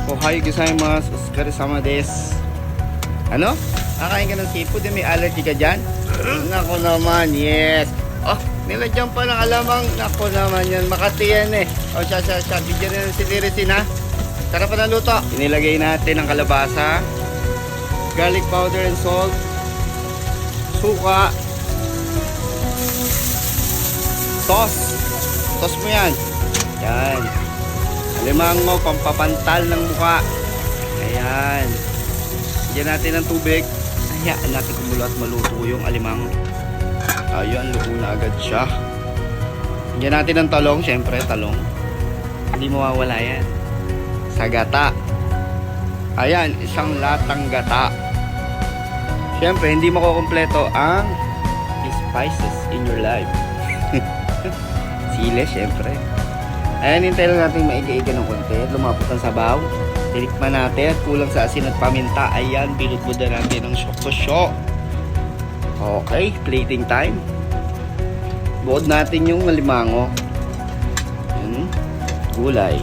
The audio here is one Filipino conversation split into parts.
Ohayo gozaimasu. Otsukare-sama desu. Ano? Kakain ka ng seafood? May allergy ka dyan? Nako naman, yes. Oh, nilagyan pa ng alamang. Nako naman yan. Makati yan eh. O siya. Bigyan na si Tirisin ha. Sarap pa ng luto. Inilagay natin ang kalabasa, garlic powder and salt, suka, sauce. Sauce mo yan. Yan. Alimango, pampapantal ng mukha. Ayan. Bigyan natin ng tubig. Hayaan natin kumulo at maluto yung alimango. Ayan, luto na agad siya. Bigyan natin ng talong. Siyempre, talong. Hindi mawawala yan. Sa gata. Ayan, isang latang gata. Siyempre, hindi makukumpleto ang spices in your life. Sile, siyempre. Ayan, hintayin lang natin maiga-iga ng konti at lumapot ang sabaw. Tinikman natin at kulang sa asin at paminta. Ayan, binudbud na natin ng syok-syok. Okay, plating time. Buod natin yung alimango. Gulay.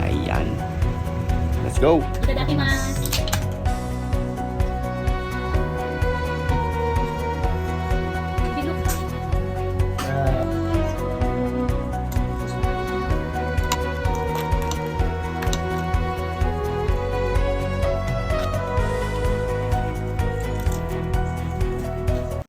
Ayan. Let's go. Itadakimasu.